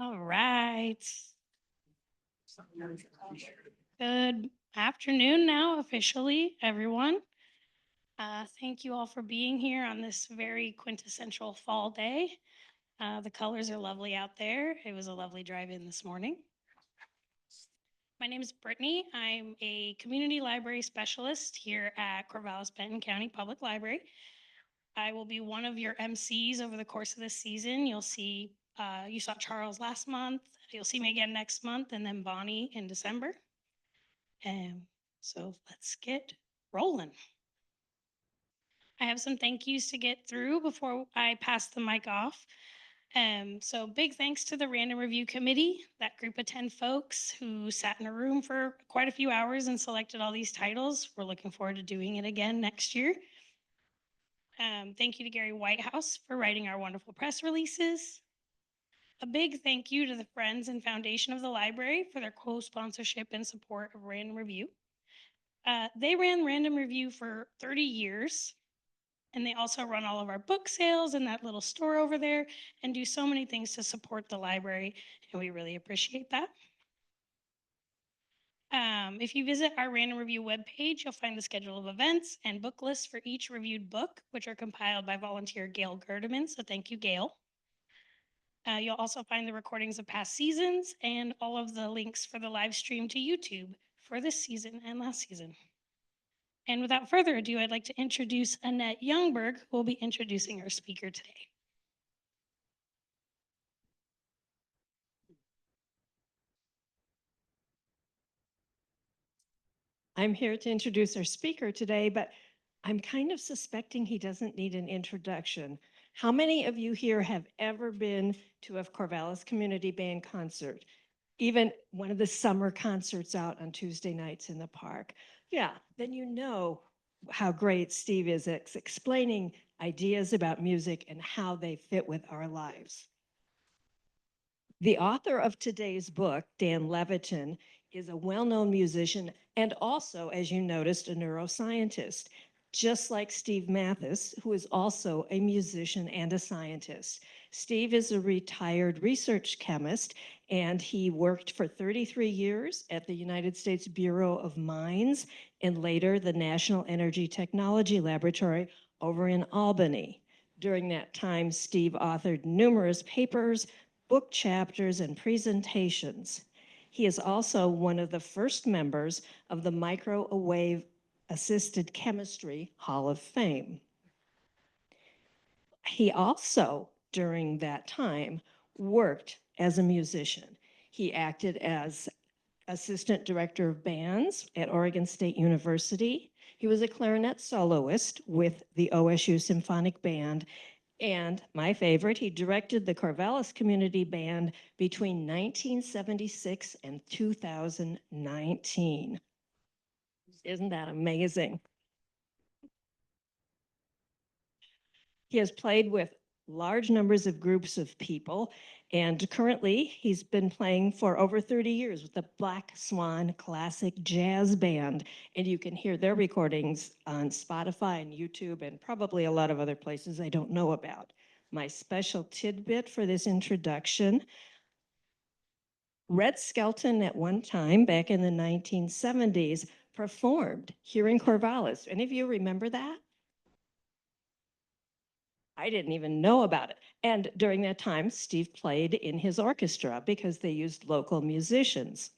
All right. Good afternoon now, officially, everyone. Thank you all for being here on this very quintessential fall day. The colors are lovely out there. It was a lovely drive-in this morning. My name is Brittany. I'm a community library specialist here at Corvallis-Benton County Public Library. I will be one of your MCs over the course of this season. You'll see, you saw Charles last month. You'll see me again next month, and then Bonnie in December. So let's get rolling. I have some thank yous to get through before I pass the mic off. So big thanks to the Random Review Committee, that group of 10 folks who sat in a room for quite a few hours and selected all these titles. We're looking forward to doing it again next year. Thank you to Gary Whitehouse for writing our wonderful press releases. A big thank you to the Friends and Foundation of the Library for their co-sponsorship and support of Random Review. They ran Random Review for 30 years, and they also run all of our book sales in that little store over there and do so many things to support the library, and we really appreciate that. If you visit our Random Review webpage, you'll find the schedule of events and book lists for each reviewed book, which are compiled by volunteer Gail Gerdeman, so thank you, Gail. You'll also find the recordings of past seasons and all of the links for the live stream to YouTube for this season and last season. And without further ado, I'd like to introduce Annette Youngberg, who will be introducing our speaker today. I'm here to introduce our speaker today, but I'm kind of suspecting he doesn't need an introduction. How many of you here have ever been to a Corvallis Community Band concert? Even one of the summer concerts out on Tuesday nights in the park? Yeah, then you know how great Steve is at explaining ideas about music and how they fit with our lives. The author of today's book, Dan Levitin, is a well-known musician and also, as you noticed, a neuroscientist, just like Steve Matthes, who is also a musician and a scientist. Steve is a retired research chemist, and he worked for 33 years at the United States Bureau of Mines and later the National Energy Technology Laboratory over in Albany. During that time, Steve authored numerous papers, book chapters, and presentations. He is also one of the first members of the Microwave Assisted Chemistry Hall of Fame. He also, during that time, worked as a musician. He acted as assistant director of bands at Oregon State University. He was a clarinet soloist with the OSU Symphonic Band. And my favorite, he directed the Corvallis Community Band between 1976 and 2019. Isn't that amazing? He has played with large numbers of groups of people, and currently he's been playing for over 30 years with the Black Swan Classic Jazz Band, and you can hear their recordings on Spotify and YouTube and probably a lot of other places I don't know about. My special tidbit for this introduction: Red Skelton at one time, back in the 1970s, performed here in Corvallis. Any of you remember that? I didn't even know about it. And during that time, Steve played in his orchestra because they used local musicians.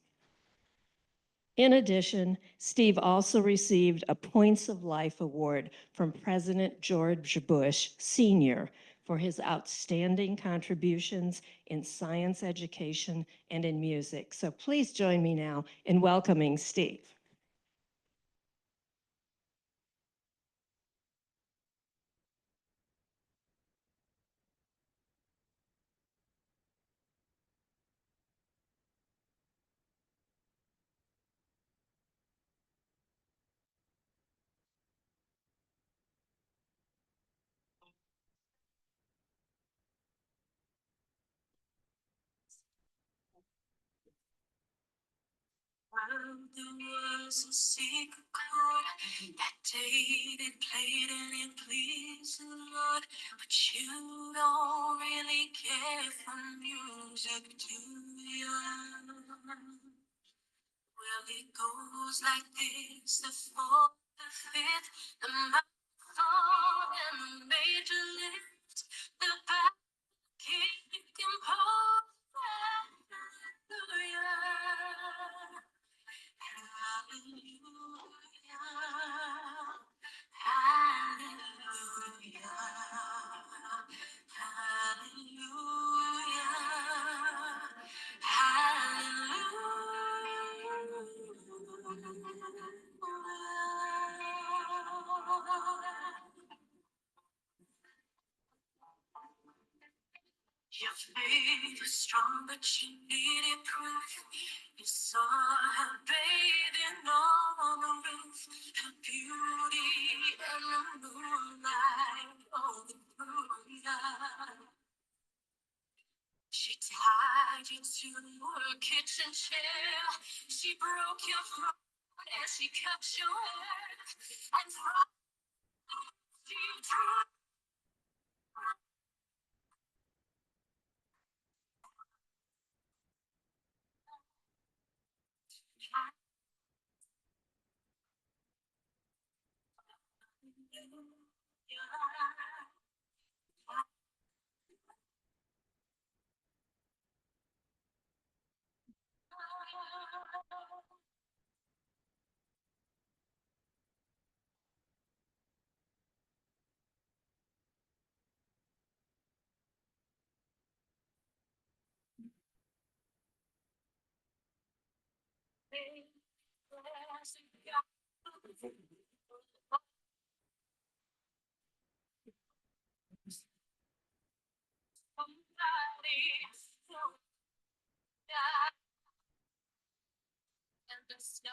In addition, Steve also received a Points of Life Award from President George Bush Sr. for his outstanding contributions in science education and in music. So please join me now in welcoming Steve. there was a secret chord that David played and it pleased the Lord. But you don't really care for music, do you? Well, it goes like this: the fourth, the fifth, the minor fall, and the major lift, the back kick and pause. Hallelujah. Hallelujah. Hallelujah. Your faith was strong, but you needed proof. You saw her bathing on the roof, her beauty and the moonlight, oh, the moonlight. She tied you to her kitchen chair. She broke your throat and she cut your hair. And from you drew. And the sky.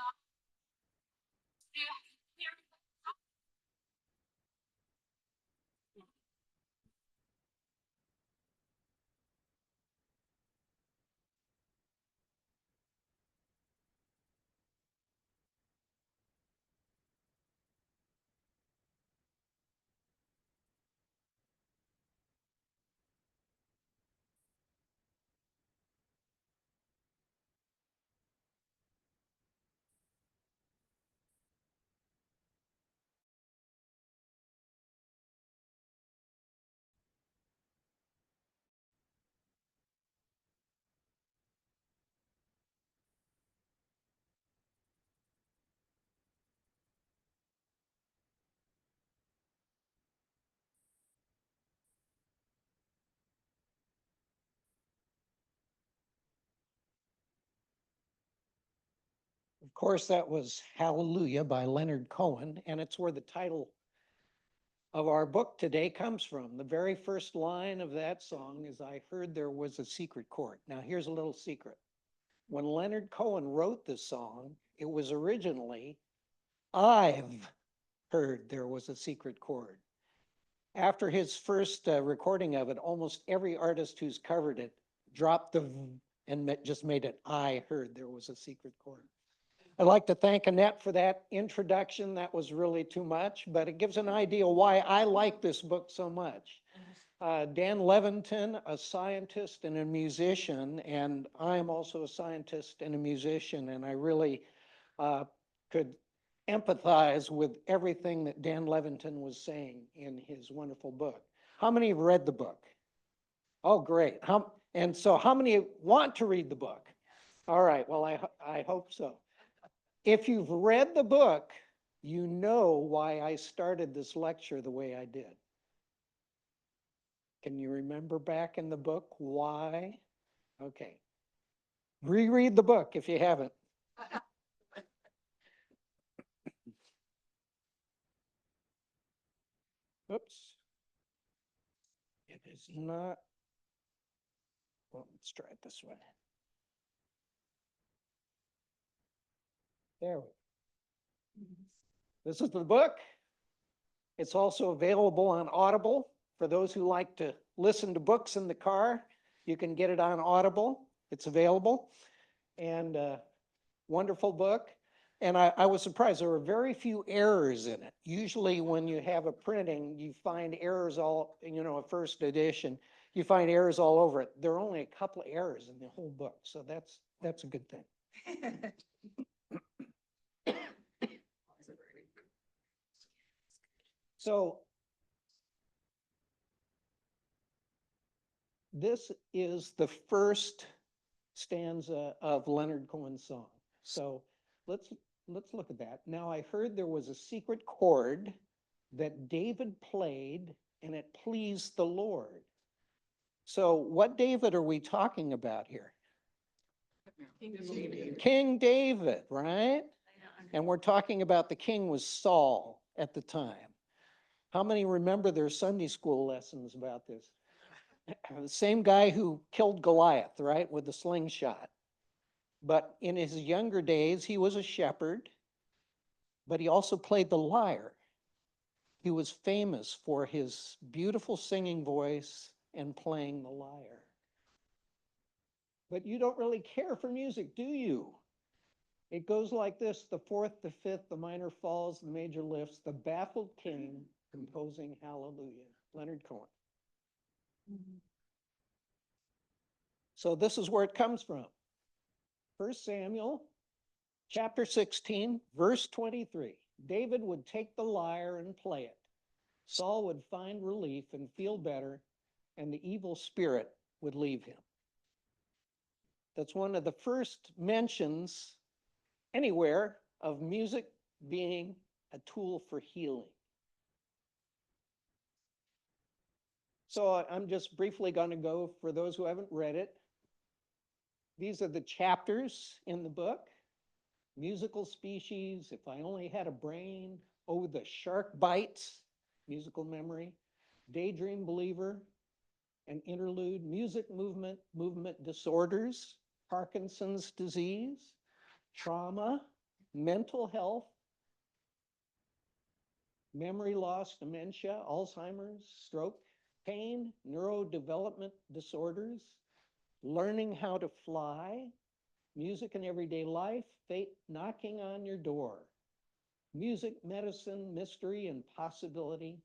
Of course, that was Hallelujah by Leonard Cohen, and it's where the title of our book today comes from. The very first line of that song is, "I heard there was a secret chord." Now, here's a little secret. When Leonard Cohen wrote this song, it was originally, "I've heard there was a secret chord." After his first recording of it, almost every artist who's covered it dropped the "v" and just made it, "I heard there was a secret chord." I'd like to thank Annette for that introduction. That was really too much, but it gives an idea why I like this book so much. Dan Levitin, a scientist and a musician, and I'm also a scientist and a musician, and I really could empathize with everything that Dan Levitin was saying in his wonderful book. How many have read the book? Oh, great. And so how many want to read the book? All right, well, I hope so. If you've read the book, you know why I started this lecture the way I did. Can you remember back in the book why? Okay. Reread the book if you haven't. Oops. It is not. Well, let's try it this way. There we go. This is the book. It's also available on Audible. For those who like to listen to books in the car, you can get it on Audible. It's available. And wonderful book. And I was surprised, there were very few errors in it. Usually when you have a printing, you find errors all, a first edition, you find errors all over it. There are only a couple of errors in the whole book, so that's a good thing. So this is the first stanza of Leonard Cohen's song. So let's look at that. Now I heard there was a secret chord that David played and it pleased the Lord. So what David are we talking about here? King David, right? And we're talking about the king was Saul at the time. How many remember their Sunday school lessons about this? The same guy who killed Goliath, right, with the slingshot. But in his younger days, he was a shepherd, but he also played the lyre. He was famous for his beautiful singing voice and playing the lyre. But you don't really care for music, do you? It goes like this: the fourth, the fifth, the minor falls, the major lifts, the baffled king composing hallelujah. Leonard Cohen. So this is where it comes from. 1 Samuel chapter 16, verse 23. David would take the lyre and play it. Saul would find relief and feel better, and the evil spirit would leave him. That's one of the first mentions anywhere of music being a tool for healing. So I'm just briefly going to go, for those who haven't read it, these are the chapters in the book. Musical species, if I only had a brain, oh, the shark bites, musical memory, daydream believer, an interlude, music movement disorders, Parkinson's disease, trauma, mental health, memory loss, dementia, Alzheimer's, stroke, pain, neurodevelopment disorders, learning how to fly, music in everyday life, fate knocking on your door, music, medicine, mystery, and possibility,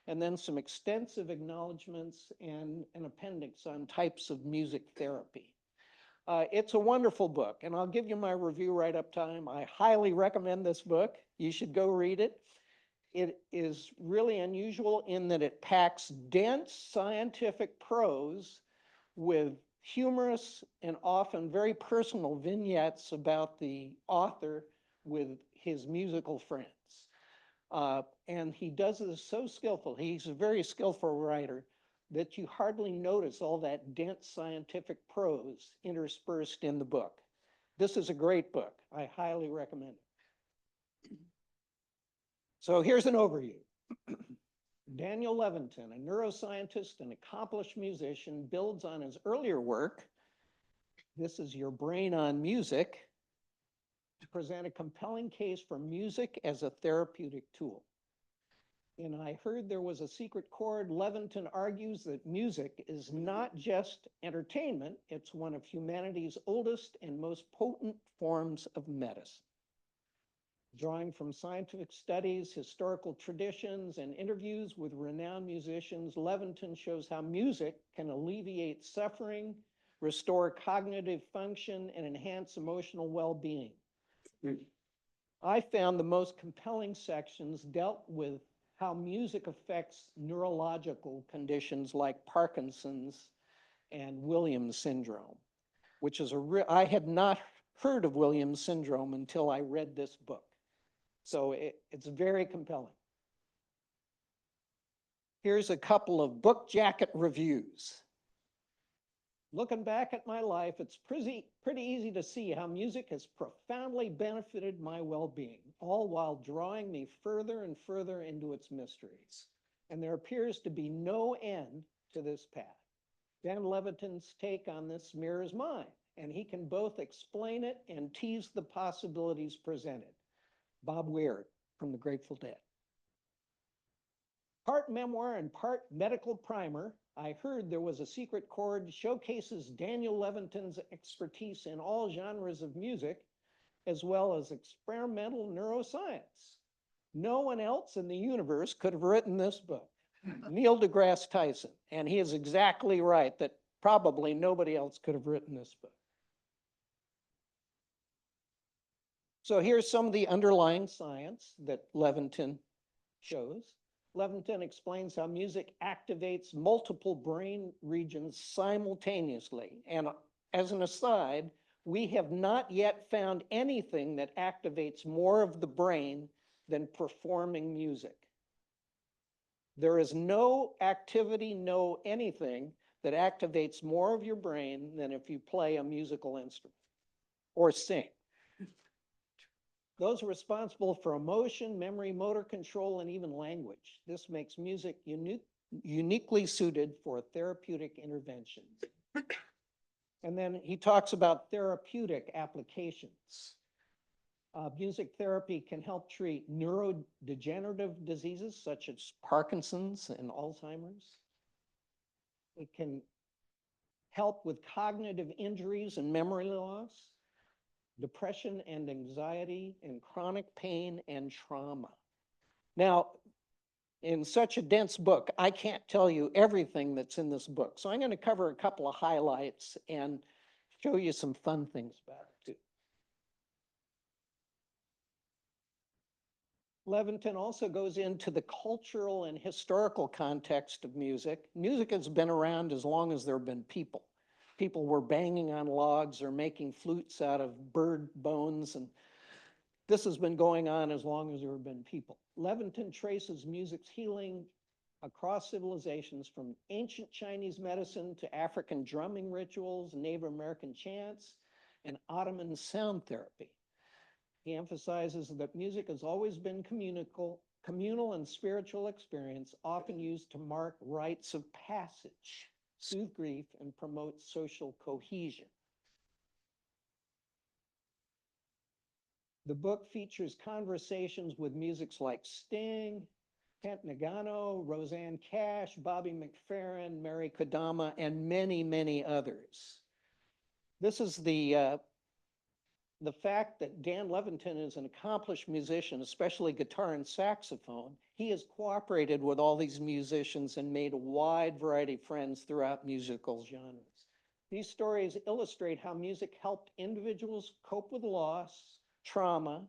and then some extensive acknowledgments and an appendix on types of music therapy. It's a wonderful book, and I'll give you my review right up time. I highly recommend this book. You should go read it. It is really unusual in that it packs dense scientific prose with humorous and often very personal vignettes about the author with his musical friends. And he does this so skillful. He's a very skillful writer that you hardly notice all that dense scientific prose interspersed in the book. This is a great book. I highly recommend it. So here's an overview. Daniel Levitin, a neuroscientist and accomplished musician, builds on his earlier work, This is Your Brain on Music, to present a compelling case for music as a therapeutic tool. And I heard there was a secret chord. Levitin argues that music is not just entertainment, it's one of humanity's oldest and most potent forms of medicine. Drawing from scientific studies, historical traditions, and interviews with renowned musicians, Levitin shows how music can alleviate suffering, restore cognitive function, and enhance emotional well-being. I found the most compelling sections dealt with how music affects neurological conditions like Parkinson's and Williams syndrome, which is I had not heard of Williams syndrome until I read this book. So it's very compelling. Here's a couple of book jacket reviews. Looking back at my life, it's pretty easy to see how music has profoundly benefited my well-being, all while drawing me further and further into its mysteries. And there appears to be no end to this path. Dan Levitin's take on this mirrors mine, and he can both explain it and tease the possibilities presented. Bob Weir from the Grateful Dead. Part memoir and part medical primer, I heard there was a secret chord showcases Daniel Levitin's expertise in all genres of music, as well as experimental neuroscience. No one else in the universe could have written this book. Neil deGrasse Tyson, and he is exactly right that probably nobody else could have written this book. So here's some of the underlying science that Levitin shows. Levitin explains how music activates multiple brain regions simultaneously. And as an aside, we have not yet found anything that activates more of the brain than performing music. There is no activity, no anything that activates more of your brain than if you play a musical instrument or sing. Those responsible for emotion, memory, motor control, and even language. This makes music uniquely suited for therapeutic interventions. And then he talks about therapeutic applications. Music therapy can help treat neurodegenerative diseases such as Parkinson's and Alzheimer's. It can help with cognitive injuries and memory loss, depression and anxiety, and chronic pain and trauma. Now, in such a dense book, I can't tell you everything that's in this book. So I'm going to cover a couple of highlights and show you some fun things about it too. Levitin also goes into the cultural and historical context of music. Music has been around as long as there have been people. People were banging on logs or making flutes out of bird bones, and this has been going on as long as there have been people. Levitin traces music's healing across civilizations, from ancient Chinese medicine to African drumming rituals, Native American chants, and Ottoman sound therapy. He emphasizes that music has always been communal and spiritual experience, often used to mark rites of passage, soothe grief, and promote social cohesion. The book features conversations with musics like Sting, Kent Nagano, Roseanne Cash, Bobby McFerrin, Mary Kodama, and many, many others. This is the fact that Dan Levitin is an accomplished musician, especially guitar and saxophone. He has cooperated with all these musicians and made a wide variety of friends throughout musical genres. These stories illustrate how music helped individuals cope with loss, trauma,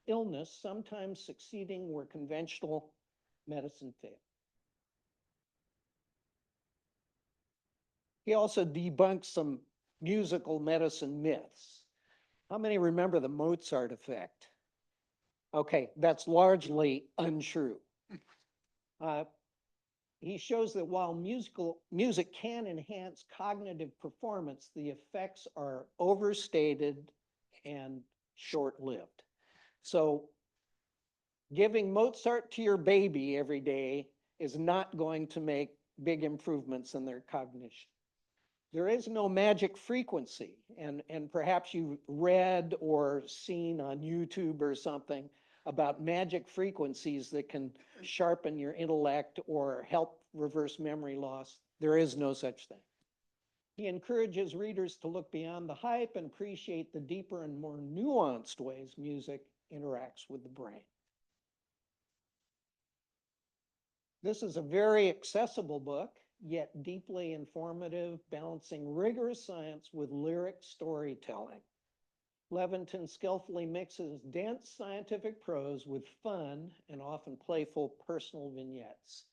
illness, sometimes succeeding where conventional medicine failed. He also debunks some musical medicine myths. How many remember the Mozart effect? Okay, that's largely untrue. He shows that while music can enhance cognitive performance, the effects are overstated and short-lived. So giving Mozart to your baby every day is not going to make big improvements in their cognition. There is no magic frequency, and perhaps you've read or seen on YouTube or something about magic frequencies that can sharpen your intellect or help reverse memory loss. There is no such thing. He encourages readers to look beyond the hype and appreciate the deeper and more nuanced ways music interacts with the brain. This is a very accessible book, yet deeply informative, balancing rigorous science with lyric storytelling. Levitin skillfully mixes dense scientific prose with fun and often playful personal vignettes.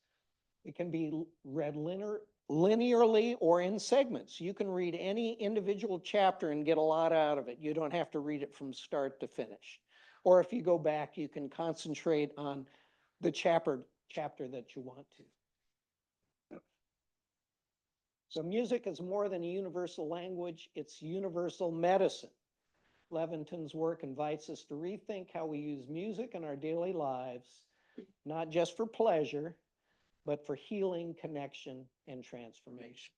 It can be read linearly or in segments. You can read any individual chapter and get a lot out of it. You don't have to read it from start to finish. Or if you go back, you can concentrate on the chapter that you want to. So music is more than a universal language, it's universal medicine. Levitin's work invites us to rethink how we use music in our daily lives, not just for pleasure, but for healing, connection, and transformation.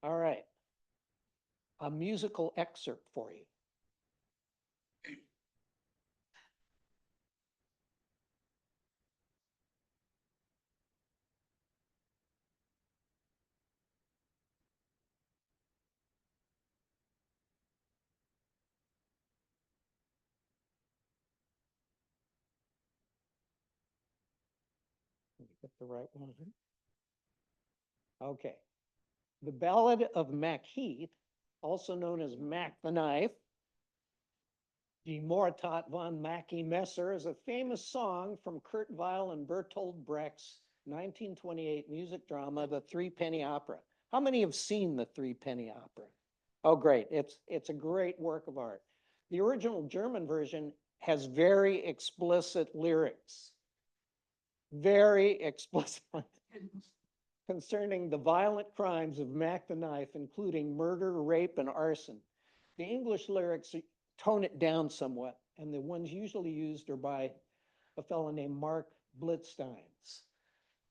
All right, a musical excerpt for you. Get the right one. Okay. The Ballad of Macheath, also known as Mac the Knife, Die Moritat von Mackie Messer, is a famous song from Kurt Weill and Bertolt Brecht's 1928 music drama, The Threepenny Opera. How many have seen The Threepenny Opera? Oh, great. It's a great work of art. The original German version has very explicit lyrics. Very explicit concerning the violent crimes of Mac the Knife, including murder, rape, and arson. The English lyrics tone it down somewhat, and the ones usually used are by a fellow named Mark Blitzsteins.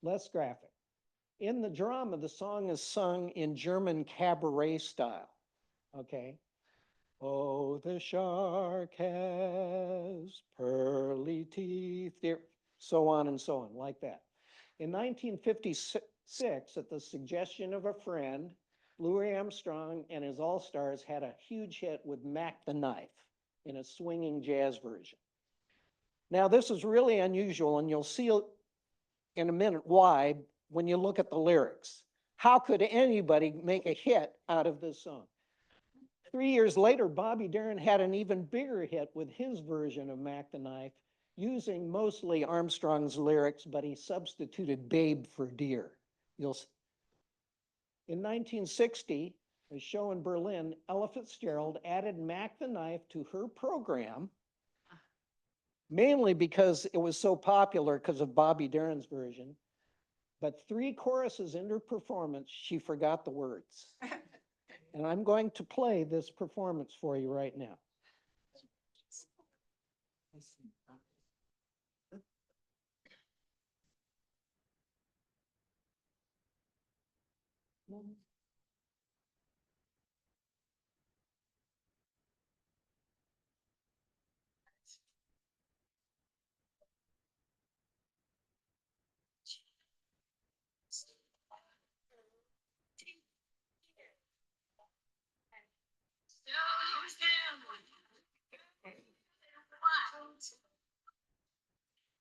Less graphic. In the drama, the song is sung in German cabaret style, okay? Oh, the shark has pearly teeth, dear, so on and so on, like that. In 1956, at the suggestion of a friend, Louis Armstrong and his All-Stars had a huge hit with Mac the Knife in a swinging jazz version. Now, this is really unusual, and you'll see in a minute why when you look at the lyrics. How could anybody make a hit out of this song? 3 years later, Bobby Darin had an even bigger hit with his version of Mac the Knife, using mostly Armstrong's lyrics, but he substituted babe for deer. In 1960, a show in Berlin, Ella Fitzgerald added Mac the Knife to her program, mainly because it was so popular because of Bobby Darin's version. But 3 choruses into her performance, she forgot the words. And I'm going to play this performance for you right now.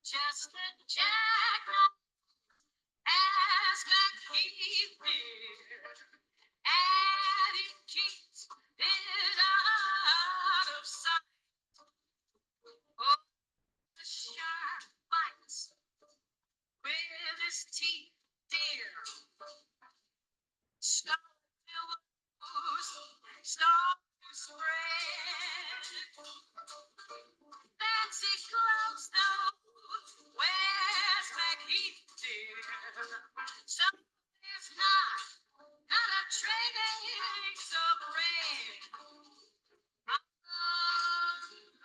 Just a jackknife as Macheath did, and it keeps it out of sight. Oh, the shark bites with his teeth, dear. Start to lose, start to spread. Fancy clothes, though, where's Macheath, dear? So it's not a trading submarine.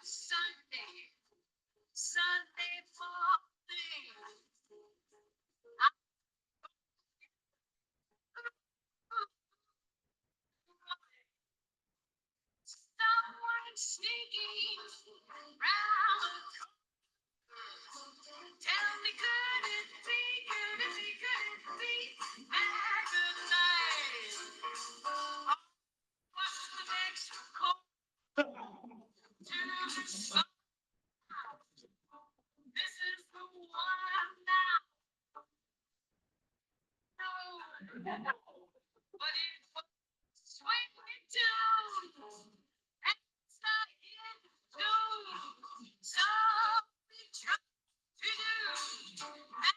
Sunday, Sunday morning. Someone sneaking round the corner. Tell me, could it be, could it be, could it be back tonight? What's the next call to the sun? This is the one now. No, but it was swinging too. And it's not in too. So we try to do back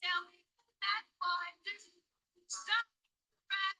tell me that boy didn't stop right.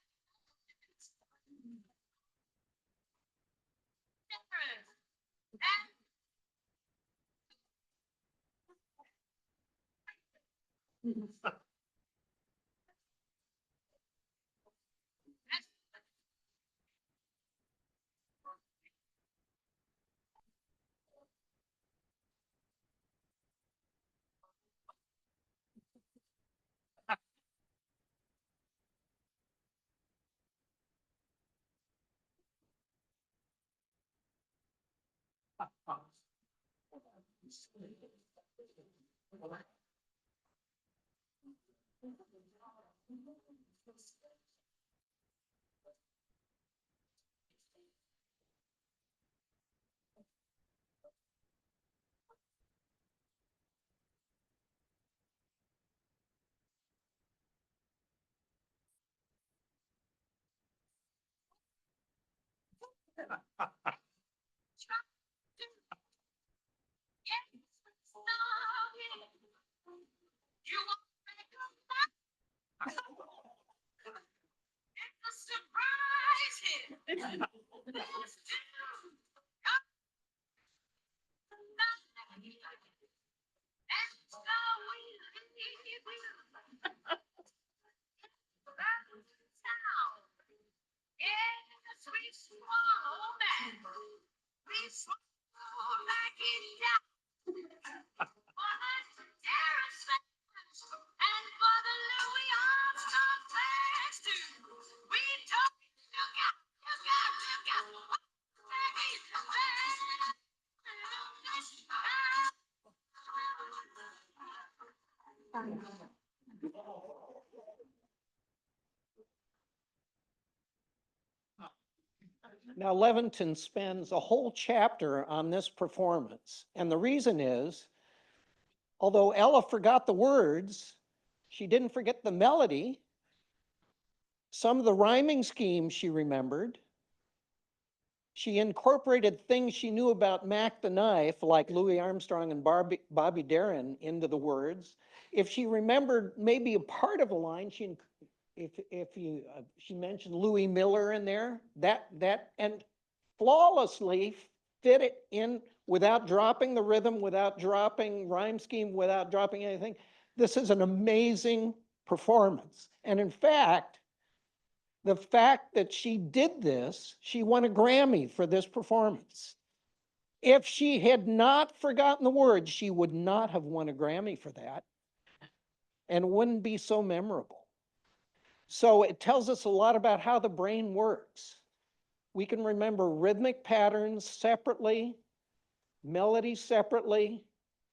Now, Levitin spends a whole chapter on this performance. And the reason is, although Ella forgot the words, she didn't forget the melody. Some of the rhyming schemes she remembered. She incorporated things she knew about Mac the Knife, like Louis Armstrong and Bobby Darin, into the words. If she remembered maybe a part of a line, she mentioned Louis Miller in there, and flawlessly fit it in without dropping the rhythm, without dropping rhyme scheme, without dropping anything. This is an amazing performance. And in fact, the fact that she did this, she won a Grammy for this performance. If she had not forgotten the words, she would not have won a Grammy for that and wouldn't be so memorable. So it tells us a lot about how the brain works. We can remember rhythmic patterns separately, melodies separately,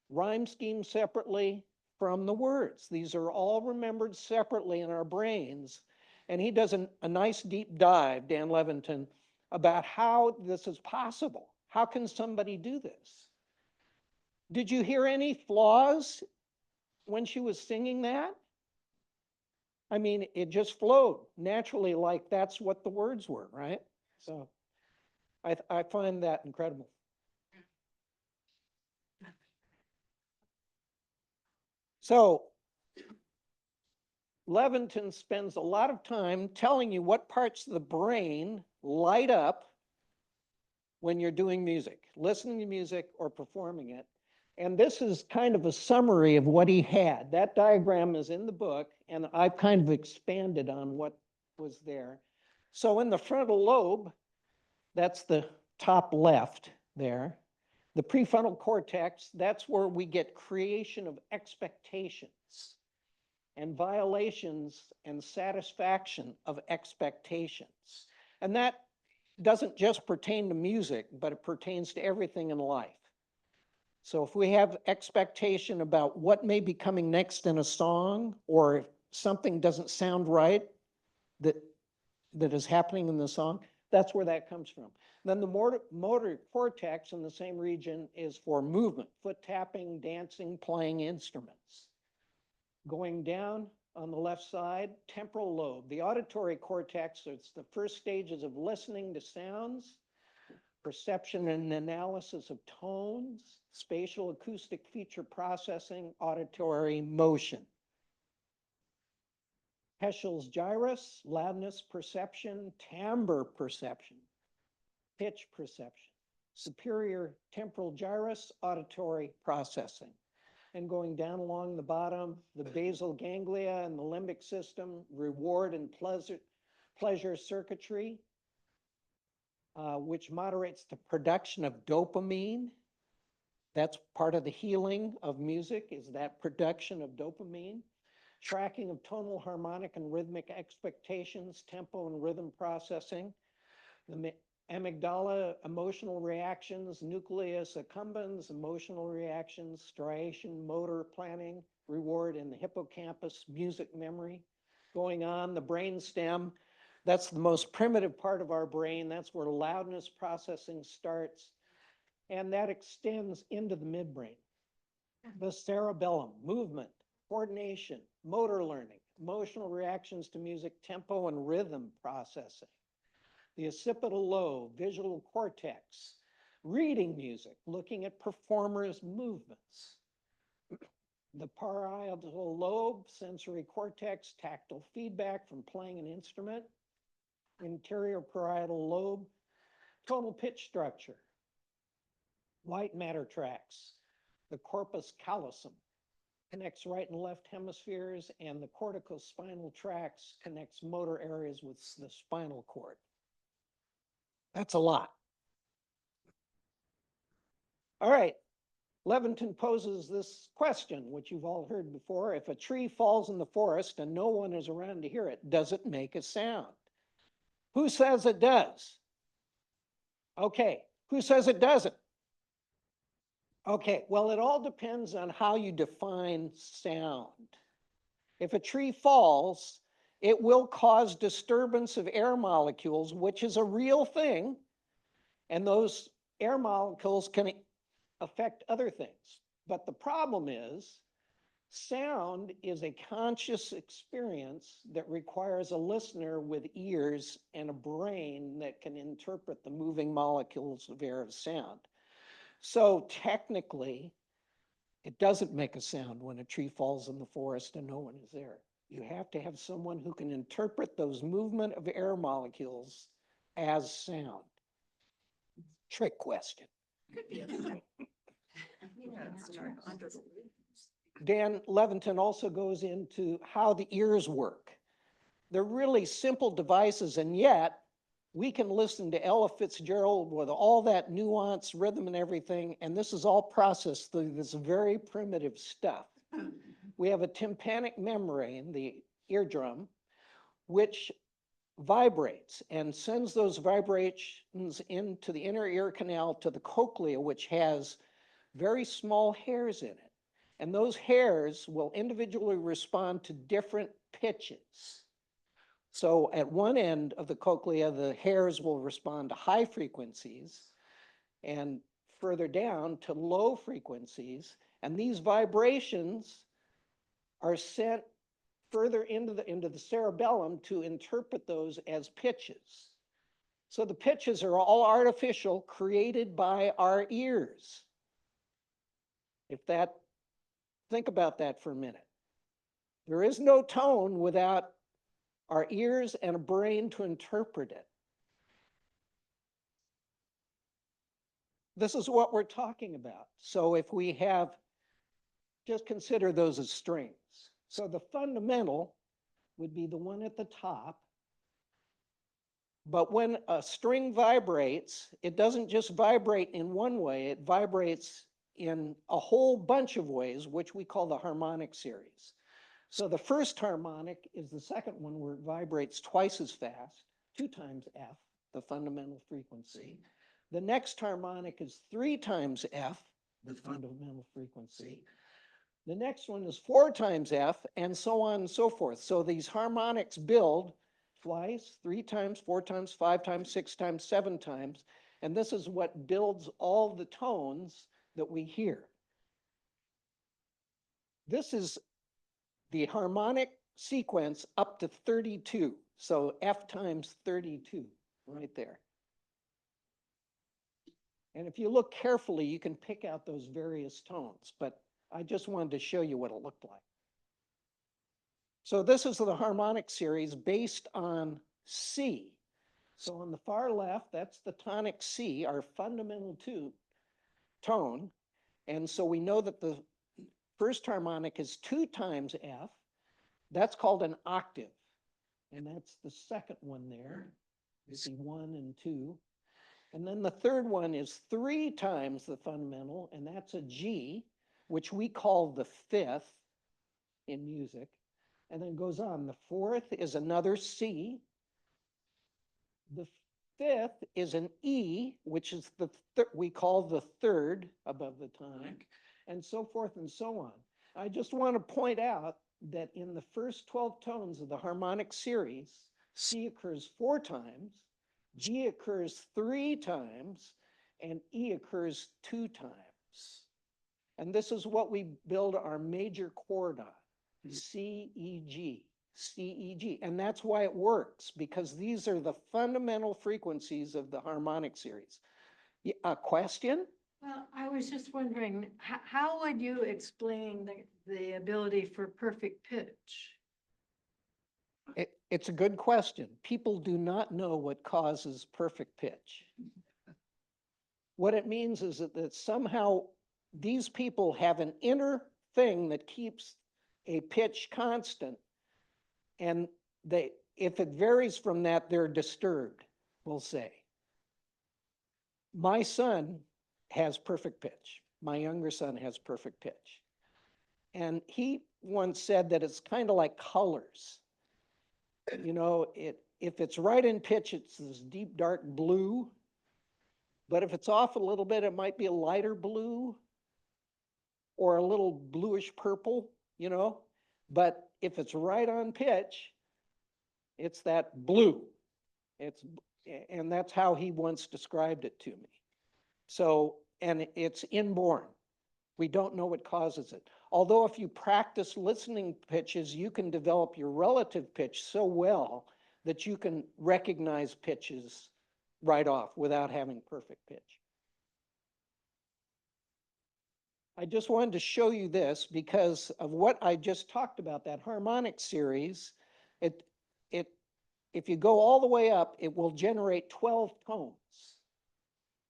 rhyme schemes separately from the words. These are all remembered separately in our brains. And he does a nice deep dive, Dan Levitin, about how this is possible. How can somebody do this? Did you hear any flaws when she was singing that? I mean, it just flowed naturally, like that's what the words were, right? So I find that incredible. So Levitin spends a lot of time telling you what parts of the brain light up when you're doing music, listening to music or performing it. And this is kind of a summary of what he had. That diagram is in the book, and I've kind of expanded on what was there. So in the frontal lobe, that's the top left there. The prefrontal cortex, that's where we get creation of expectations and violations and satisfaction of expectations. And that doesn't just pertain to music, but it pertains to everything in life. So if we have expectation about what may be coming next in a song, or if something doesn't sound right that is happening in the song, that's where that comes from. Then the motor cortex in the same region is for movement, foot tapping, dancing, playing instruments. Going down on the left side, temporal lobe. The auditory cortex, it's the first stages of listening to sounds, perception and analysis of tones, spatial acoustic feature processing, auditory motion. Heschel's gyrus, loudness perception, timbre perception, pitch perception. Superior temporal gyrus, auditory processing. And going down along the bottom, the basal ganglia and the limbic system, reward and pleasure circuitry, which moderates the production of dopamine. That's part of the healing of music, is that production of dopamine. Tracking of tonal, harmonic, and rhythmic expectations, tempo and rhythm processing. The amygdala, emotional reactions, nucleus accumbens, emotional reactions, striation, motor planning, reward in the hippocampus, music memory. Going on, the brain stem, that's the most primitive part of our brain. That's where loudness processing starts, and that extends into the midbrain. The cerebellum, movement, coordination, motor learning, emotional reactions to music, tempo and rhythm processing. The occipital lobe, visual cortex, reading music, looking at performers' movements. The parietal lobe, sensory cortex, tactile feedback from playing an instrument. Interior parietal lobe, tonal pitch structure. White matter tracts. The corpus callosum connects right and left hemispheres, and the corticospinal tracts connects motor areas with the spinal cord. That's a lot. All right, Levitin poses this question, which you've all heard before. If a tree falls in the forest and no one is around to hear it, does it make a sound? Who says it does? Okay, who says it doesn't? Okay, well, it all depends on how you define sound. If a tree falls, it will cause disturbance of air molecules, which is a real thing, and those air molecules can affect other things. But the problem is, sound is a conscious experience that requires a listener with ears and a brain that can interpret the moving molecules of air as sound. So technically, it doesn't make a sound when a tree falls in the forest and no one is there. You have to have someone who can interpret those movement of air molecules as sound. Trick question. Dan Levitin also goes into how the ears work. They're really simple devices, and yet we can listen to Ella Fitzgerald with all that nuance, rhythm, and everything, and this is all processed through this very primitive stuff. We have a tympanic membrane, the eardrum, which vibrates and sends those vibrations into the inner ear canal to the cochlea, which has very small hairs in it. And those hairs will individually respond to different pitches. So at one end of the cochlea, the hairs will respond to high frequencies, and further down to low frequencies. And these vibrations are sent further into the cerebellum to interpret those as pitches. So the pitches are all artificial, created by our ears. Think about that for a minute. There is no tone without our ears and a brain to interpret it. This is what we're talking about. So if we have, just consider those as strings. So the fundamental would be the one at the top. But when a string vibrates, it doesn't just vibrate in one way, it vibrates in a whole bunch of ways, which we call the harmonic series. So the first harmonic is the second one, where it vibrates twice as fast, 2 times F, the fundamental frequency. The next harmonic is 3 times F, the fundamental frequency. The next one is 4 times F, and so on and so forth. So these harmonics build twice, 3 times, 4 times, 5 times, 6 times, 7 times. And this is what builds all the tones that we hear. This is the harmonic sequence up to 32. So F times 32 right there. And if you look carefully, you can pick out those various tones, but I just wanted to show you what it looked like. So this is the harmonic series based on C. So on the far left, that's the tonic C, our fundamental tone. And so we know that the first harmonic is 2 times F. That's called an octave. And that's the second one there. You see 1 and 2. And then the third one is 3 times the fundamental, and that's a G, which we call the 5th in music. And then it goes on. The 4th is another C. The fifth is an E, which is we call the third above the tonic, and so forth and so on. I just want to point out that in the first 12 tones of the harmonic series, C occurs 4 times, G occurs 3 times, and E occurs 2 times. And this is what we build our major chord on, C, E, G, C, E, G. And that's why it works, because these are the fundamental frequencies of the harmonic series. A question? Well, I was just wondering, how would you explain the ability for perfect pitch? It's a good question. People do not know what causes perfect pitch. What it means is that somehow these people have an inner thing that keeps a pitch constant, and if it varies from that, they're disturbed, we'll say. My son has perfect pitch. My younger son has perfect pitch. And he once said that it's kind of like colors. You know, if it's right in pitch, it's this deep, dark blue. But if it's off a little bit, it might be a lighter blue or a little bluish purple, you know. But if it's right on pitch, it's that blue. And that's how he once described it to me. So, and it's inborn. We don't know what causes it. Although if you practice listening pitches, you can develop your relative pitch so well that you can recognize pitches right off without having perfect pitch. I just wanted to show you this because of what I just talked about, that harmonic series. If you go all the way up, it will generate 12 tones.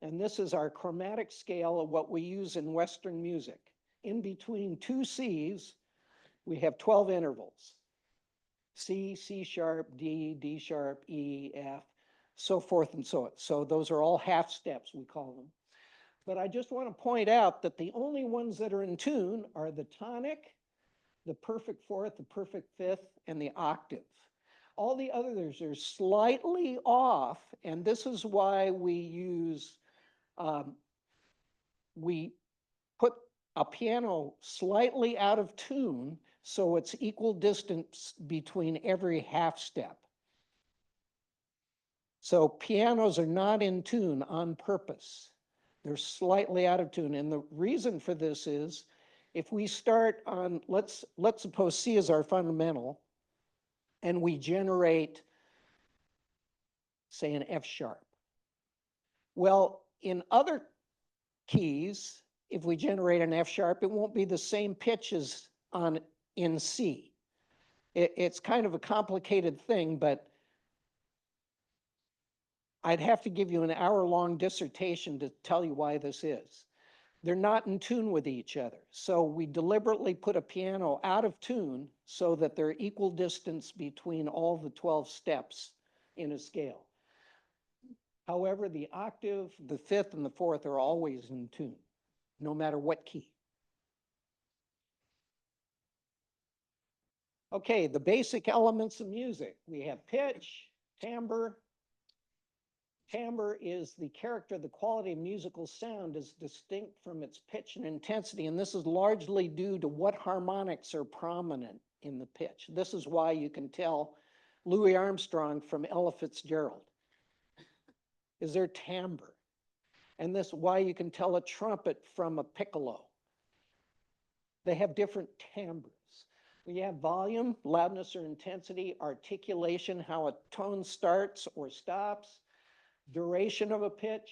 And this is our chromatic scale of what we use in Western music. In between 2 C's, we have 12 intervals. C, C sharp, D, D sharp, E, F, so forth and so on. So those are all half steps, we call them. But I just want to point out that the only ones that are in tune are the tonic, the perfect fourth, the perfect fifth, and the octave. All the others are slightly off, and this is why we use, we put a piano slightly out of tune so it's equal distance between every half step. So pianos are not in tune on purpose. They're slightly out of tune. And the reason for this is if we start on, let's suppose C is our fundamental, and we generate, say, an F sharp. Well, in other keys, if we generate an F sharp, it won't be the same pitch as in C. It's kind of a complicated thing, but I'd have to give you an hour-long dissertation to tell you why this is. They're not in tune with each other. So we deliberately put a piano out of tune so that they're equal distance between all the 12 steps in a scale. However, the octave, the fifth, and the fourth are always in tune, no matter what key. Okay, the basic elements of music. We have pitch, timbre. Timbre is the character, the quality of musical sound is distinct from its pitch and intensity, and this is largely due to what harmonics are prominent in the pitch. This is why you can tell Louis Armstrong from Ella Fitzgerald, is their timbre. And this is why you can tell a trumpet from a piccolo. They have different timbres. We have volume, loudness or intensity, articulation, how a tone starts or stops, duration of a pitch,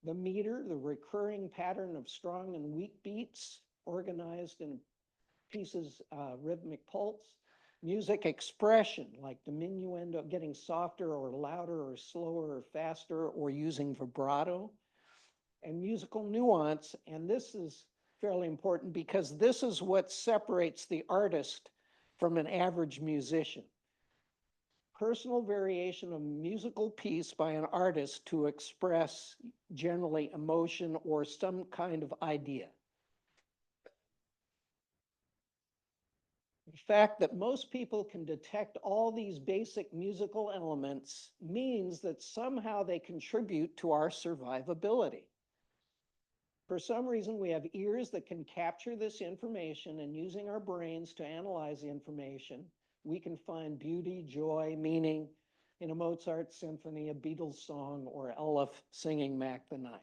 the meter, the recurring pattern of strong and weak beats organized in pieces, rhythmic pulse, music expression like diminuendo, getting softer or louder or slower or faster or using vibrato, and musical nuance. And this is fairly important because this is what separates the artist from an average musician. Personal variation of musical piece by an artist to express generally emotion or some kind of idea. The fact that most people can detect all these basic musical elements means that somehow they contribute to our survivability. For some reason, we have ears that can capture this information, and using our brains to analyze the information, we can find beauty, joy, meaning in a Mozart symphony, a Beatles song, or Elif singing Mac the Knife.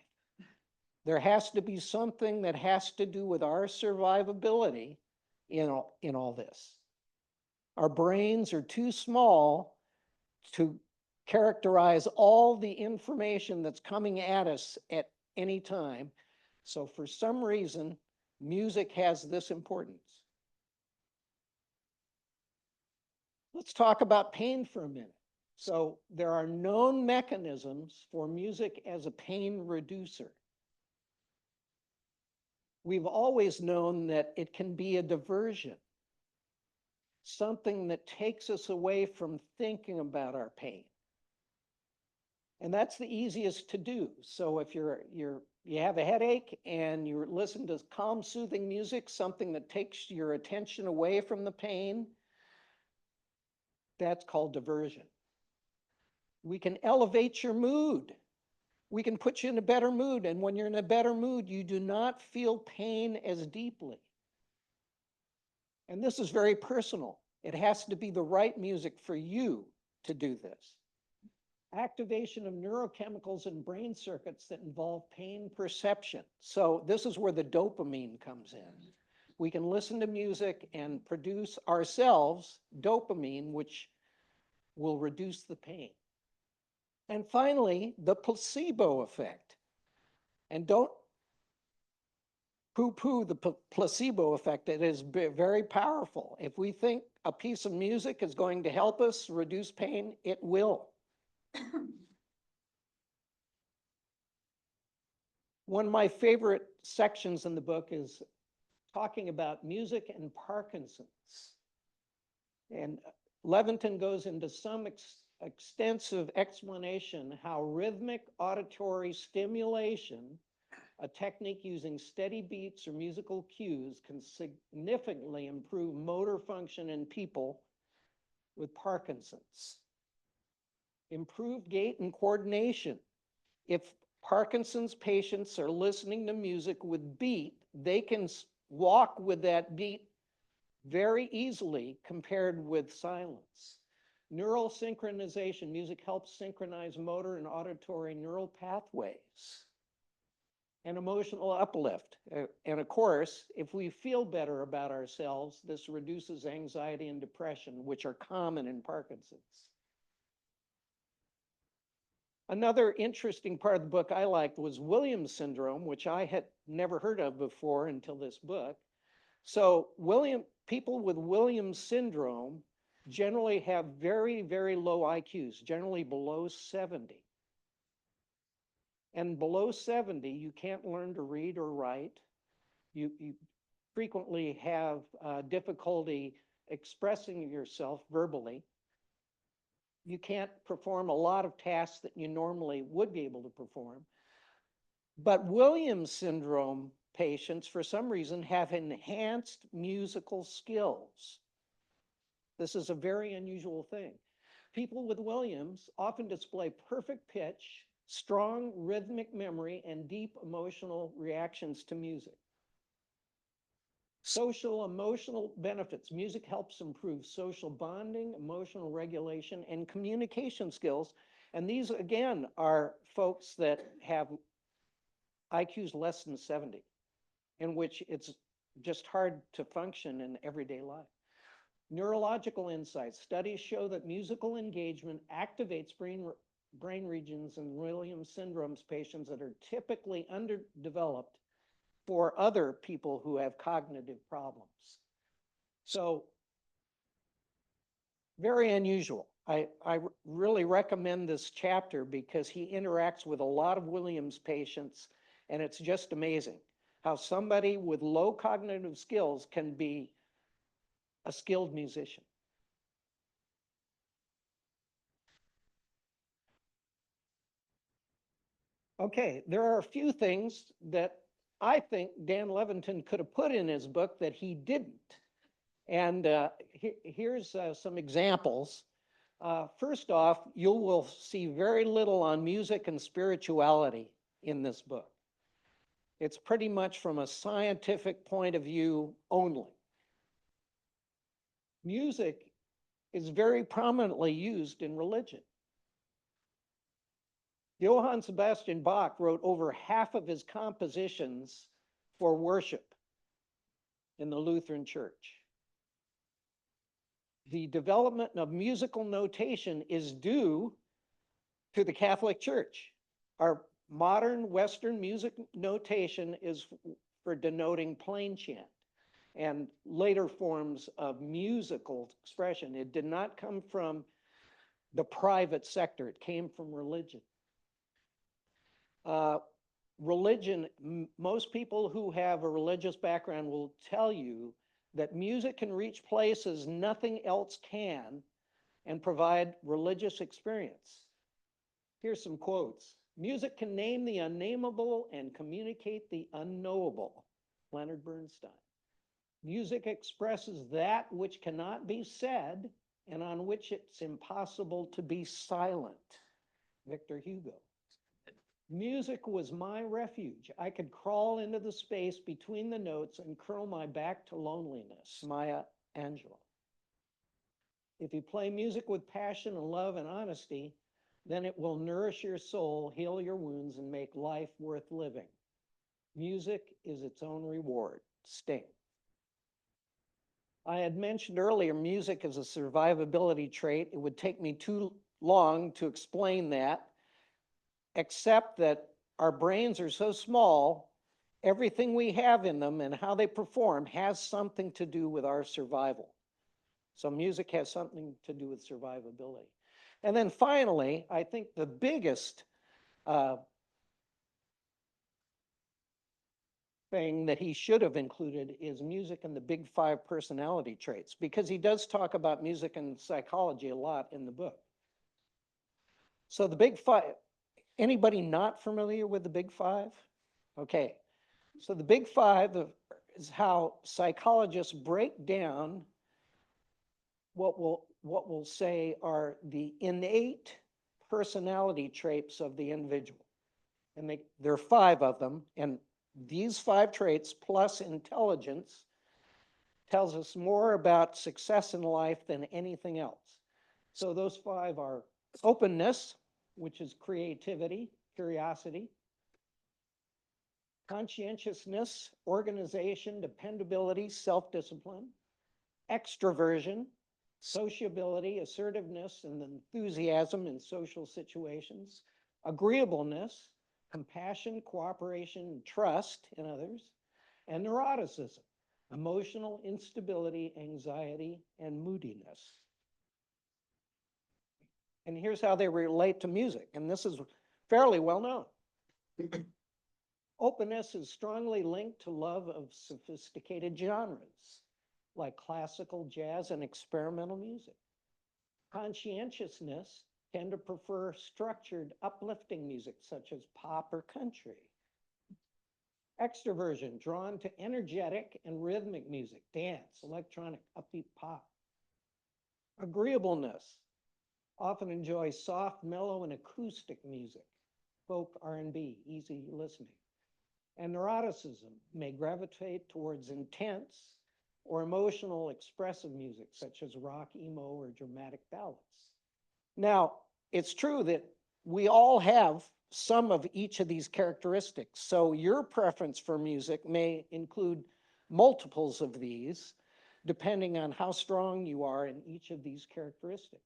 There has to be something that has to do with our survivability in all this. Our brains are too small to characterize all the information that's coming at us at any time. So for some reason, music has this importance. Let's talk about pain for a minute. So there are known mechanisms for music as a pain reducer. We've always known that it can be a diversion, something that takes us away from thinking about our pain. And that's the easiest to do. So if you have a headache and you listen to calm, soothing music, something that takes your attention away from the pain, that's called diversion. We can elevate your mood. We can put you in a better mood. And when you're in a better mood, you do not feel pain as deeply. And this is very personal. It has to be the right music for you to do this. Activation of neurochemicals in brain circuits that involve pain perception. So this is where the dopamine comes in. We can listen to music and produce ourselves dopamine, which will reduce the pain. And finally, the placebo effect. And don't poo-poo the placebo effect. It is very powerful. If we think a piece of music is going to help us reduce pain, it will. One of my favorite sections in the book is talking about music and Parkinson's. And Levitin goes into some extensive explanation how rhythmic auditory stimulation, a technique using steady beats or musical cues, can significantly improve motor function in people with Parkinson's. Improved gait and coordination. If Parkinson's patients are listening to music with beat, they can walk with that beat very easily compared with silence. Neural synchronization. Music helps synchronize motor and auditory neural pathways. And emotional uplift. And of course, if we feel better about ourselves, this reduces anxiety and depression, which are common in Parkinson's. Another interesting part of the book I liked was Williams syndrome, which I had never heard of before until this book. So people with Williams syndrome generally have very, very low IQs, generally below 70. And below 70, you can't learn to read or write. You frequently have difficulty expressing yourself verbally. You can't perform a lot of tasks that you normally would be able to perform. But Williams syndrome patients, for some reason, have enhanced musical skills. This is a very unusual thing. People with Williams often display perfect pitch, strong rhythmic memory, and deep emotional reactions to music. Social emotional benefits. Music helps improve social bonding, emotional regulation, and communication skills. And these, again, are folks that have IQs less than 70, in which it's just hard to function in everyday life. Neurological insights. Studies show that musical engagement activates brain regions in Williams syndrome patients that are typically underdeveloped for other people who have cognitive problems. So very unusual. I really recommend this chapter because he interacts with a lot of Williams patients, and it's just amazing how somebody with low cognitive skills can be a skilled musician. Okay, there are a few things that I think Dan Levitin could have put in his book that he didn't. And here's some examples. First off, you will see very little on music and spirituality in this book. It's pretty much from a scientific point of view only. Music is very prominently used in religion. Johann Sebastian Bach wrote over half of his compositions for worship in the Lutheran Church. The development of musical notation is due to the Catholic Church. Our modern Western music notation is for denoting plain chant and later forms of musical expression. It did not come from the private sector, it came from religion. Religion, most people who have a religious background will tell you that music can reach places nothing else can and provide religious experience. Here's some quotes. Music can name the unnameable and communicate the unknowable. Leonard Bernstein. Music expresses that which cannot be said and on which it's impossible to be silent. Victor Hugo. Music was my refuge. I could crawl into the space between the notes and curl my back to loneliness. Maya Angelou. If you play music with passion and love and honesty, then it will nourish your soul, heal your wounds, and make life worth living. Music is its own reward. Sting. I had mentioned earlier, music is a survivability trait. It would take me too long to explain that, except that our brains are so small, everything we have in them and how they perform has something to do with our survival. So music has something to do with survivability. And then finally, I think the biggest thing that he should have included is music and the big 5 personality traits, because he does talk about music and psychology a lot in the book. So the big 5, anybody not familiar with the big 5? Okay, so the big 5 is how psychologists break down what we'll say are the innate personality traits of the individual. And there are 5 of them, and these 5 traits plus intelligence tells us more about success in life than anything else. So those 5 are openness, which is creativity, curiosity, conscientiousness, organization, dependability, self-discipline, extroversion, sociability, assertiveness, and enthusiasm in social situations, agreeableness, compassion, cooperation, trust in others, and neuroticism, emotional instability, anxiety, and moodiness. And here's how they relate to music, and this is fairly well known. Openness is strongly linked to love of sophisticated genres, like classical, jazz, and experimental music. Conscientiousness tend to prefer structured, uplifting music, such as pop or country. Extroversion, drawn to energetic and rhythmic music, dance, electronic, upbeat pop. Agreeableness, often enjoy soft, mellow, and acoustic music, folk, R&B, easy listening. And neuroticism may gravitate towards intense or emotional expressive music, such as rock, emo, or dramatic ballads. Now, it's true that we all have some of each of these characteristics. So your preference for music may include multiples of these, depending on how strong you are in each of these characteristics.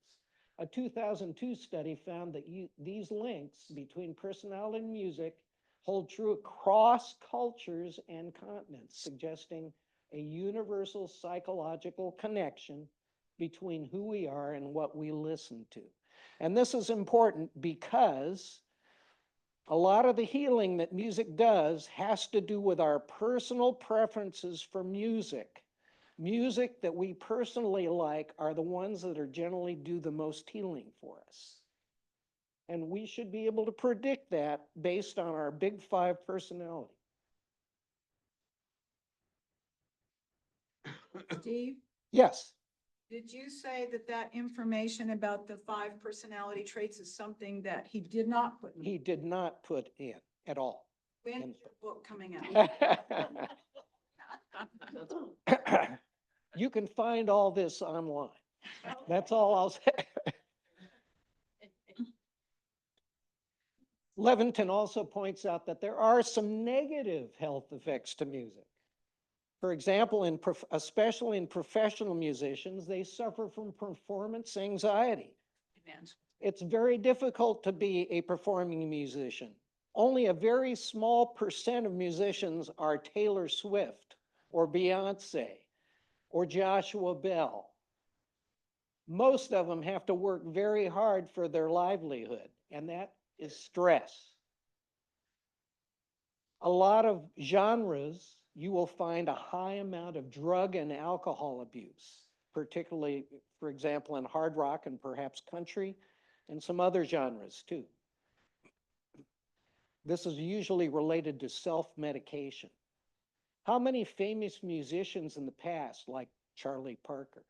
A 2002 study found that these links between personality and music hold true across cultures and continents, suggesting a universal psychological connection between who we are and what we listen to. And this is important because a lot of the healing that music does has to do with our personal preferences for music. Music that we personally like are the ones that are generally do the most healing for us. And we should be able to predict that based on our big 5 personality. Steve, Yes, Did you say that that information about the 5 personality traits is something that he did not put in? he did not put in at all. When is your book coming out? You can find all this online. That's all I'll say. Levitin also points out that there are some negative health effects to music. For example, especially in professional musicians, they suffer from performance anxiety. It's very difficult to be a performing musician. Only a very small percent of musicians are Taylor Swift or Beyonce or Joshua Bell. Most of them have to work very hard for their livelihood, and that is stress. A lot of genres, you will find a high amount of drug and alcohol abuse, particularly, for example, in hard rock and perhaps country, and some other genres too. This is usually related to self-medication. How many famous musicians in the past, like Charlie Parker,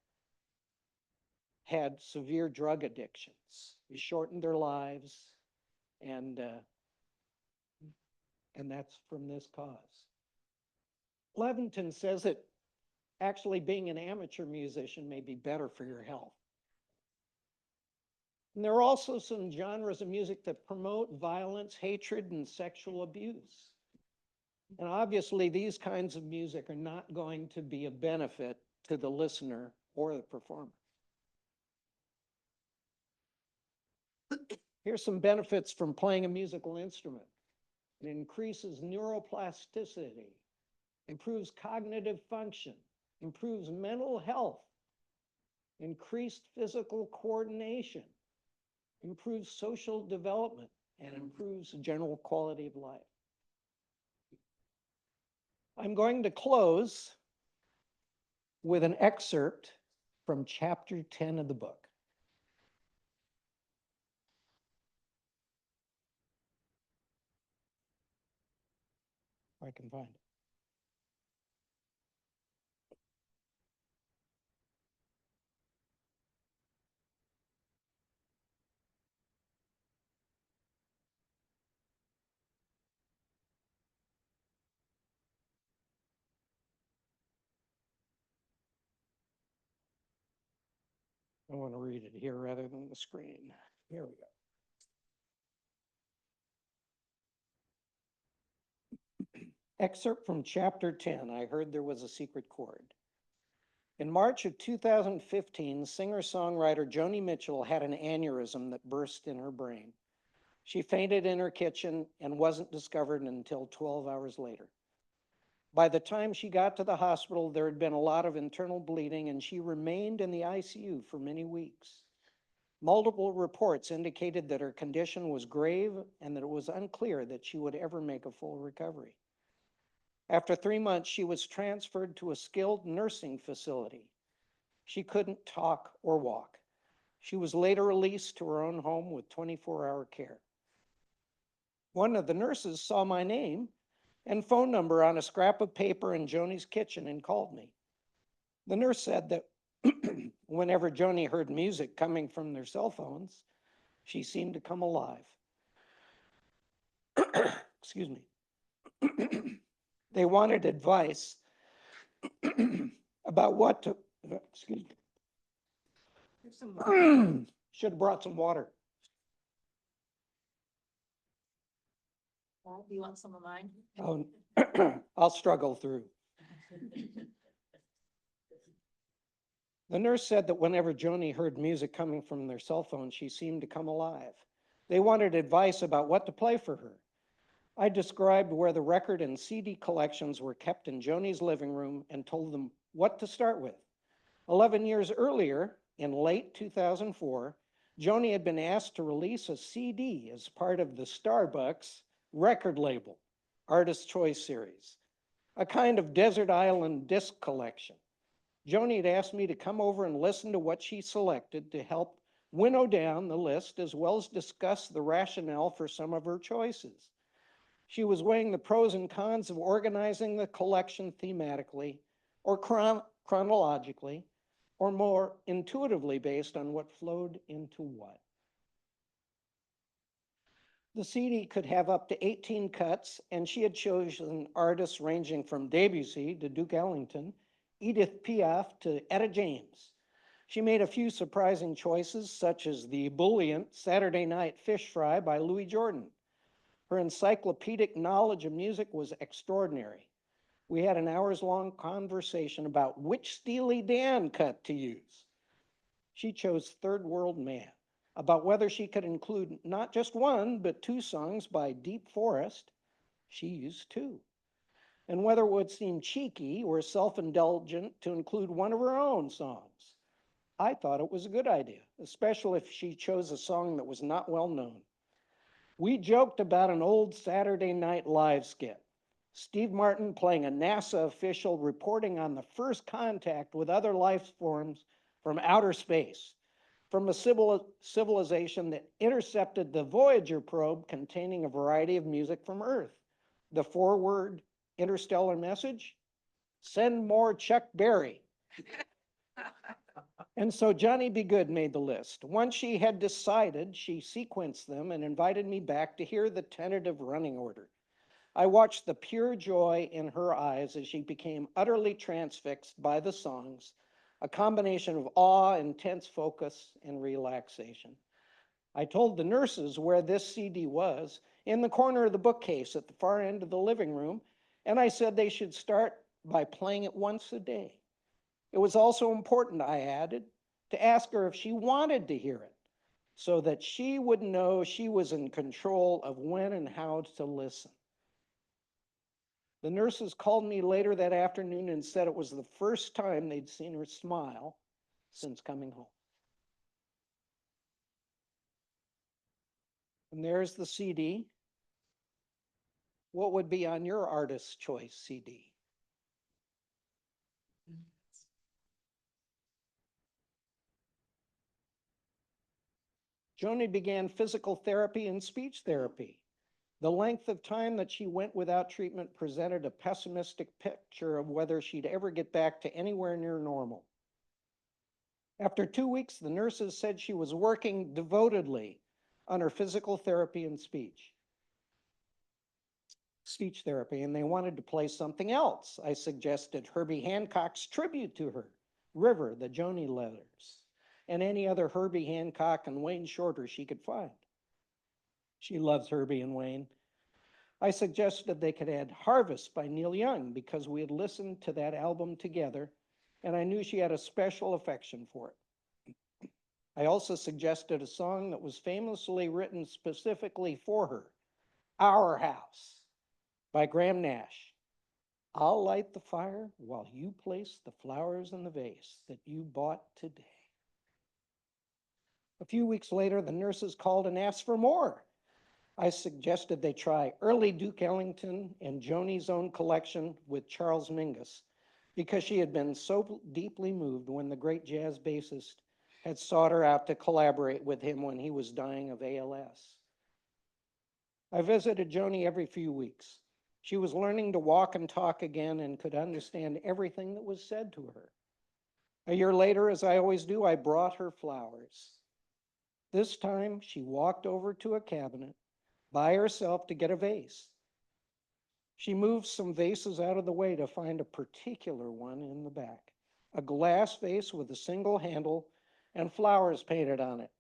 had severe drug addictions? They shortened their lives, and that's from this cause. Levitin says that actually being an amateur musician may be better for your health. And there are also some genres of music that promote violence, hatred, and sexual abuse. And obviously, these kinds of music are not going to be a benefit to the listener or the performer. Here's some benefits from playing a musical instrument. It increases neuroplasticity, improves cognitive function, improves mental health, increased physical coordination, improves social development, and improves general quality of life. I'm going to close with an excerpt from chapter 10 of the book. If I can find it. I want to read it here rather than the screen. Here we go. Excerpt from chapter 10. I heard there was a secret chord. In March of 2015, singer-songwriter Joni Mitchell had an aneurysm that burst in her brain. She fainted in her kitchen and wasn't discovered until 12 hours later. By the time she got to the hospital, there had been a lot of internal bleeding, and she remained in the ICU for many weeks. Multiple reports indicated that her condition was grave and that it was unclear that she would ever make a full recovery. After 3 months, she was transferred to a skilled nursing facility. She couldn't talk or walk. She was later released to her own home with 24-hour care. One of the nurses saw my name and phone number on a scrap of paper in Joni's kitchen and called me. The nurse said that whenever Joni heard music coming from their cell phones, she seemed to come alive. Excuse me. They wanted advice about what to, excuse me. Should have brought some water. Do you want some of mine? Oh, I'll struggle through. The nurse said that whenever Joni heard music coming from their cell phone, she seemed to come alive. They wanted advice about what to play for her. I described where the record and CD collections were kept in Joni's living room and told them what to start with. 11 years earlier, in late 2004, Joni had been asked to release a CD as part of the Starbucks record label, Artist Choice Series, a kind of desert island disc collection. Joni had asked me to come over and listen to what she selected to help winnow down the list, as well as discuss the rationale for some of her choices. She was weighing the pros and cons of organizing the collection thematically or chronologically, or more intuitively based on what flowed into what. The CD could have up to 18 cuts, and she had chosen artists ranging from Debussy to Duke Ellington, Edith Piaf to Etta James. She made a few surprising choices, such as the ebullient Saturday Night Fish Fry by Louis Jordan. Her encyclopedic knowledge of music was extraordinary. We had an hours-long conversation about which Steely Dan cut to use. She chose Third World Man, about whether she could include not just one, but two songs by Deep Forest. She used two. And whether it would seem cheeky or self-indulgent to include one of her own songs. I thought it was a good idea, especially if she chose a song that was not well known. We joked about an old Saturday Night Live skit. Steve Martin playing a NASA official reporting on the first contact with other life forms from outer space, from a civilization that intercepted the Voyager probe containing a variety of music from Earth. The forward interstellar message, send more Chuck Berry. And so Johnny B. Goode made the list. Once she had decided, she sequenced them and invited me back to hear the tentative running order. I watched the pure joy in her eyes as she became utterly transfixed by the songs, a combination of awe, intense focus, and relaxation. I told the nurses where this CD was, in the corner of the bookcase at the far end of the living room, and I said they should start by playing it once a day. It was also important, I added, to ask her if she wanted to hear it, so that she would know she was in control of when and how to listen. The nurses called me later that afternoon and said it was the first time they'd seen her smile since coming home. And there's the CD. What would be on your artist's choice CD? Joni began physical therapy and speech therapy. The length of time that she went without treatment presented a pessimistic picture of whether she'd ever get back to anywhere near normal. After 2 weeks, the nurses said she was working devotedly on her physical therapy and speech therapy, and they wanted to play something else. I suggested Herbie Hancock's tribute to her, River, the Joni Letters, and any other Herbie Hancock and Wayne Shorter she could find. She loves Herbie and Wayne. I suggested they could add Harvest by Neil Young because we had listened to that album together, and I knew she had a special affection for it. I also suggested a song that was famously written specifically for her, Our House by Graham Nash. I'll light the fire while you place the flowers in the vase that you bought today. A few weeks later, the nurses called and asked for more. I suggested they try early Duke Ellington and Joni's own collection with Charles Mingus, because she had been so deeply moved when the great jazz bassist had sought her out to collaborate with him when he was dying of ALS. I visited Joni every few weeks. She was learning to walk and talk again and could understand everything that was said to her. A year later, as I always do, I brought her flowers. This time, she walked over to a cabinet by herself to get a vase. She moved some vases out of the way to find a particular one in the back, a glass vase with a single handle and flowers painted on it.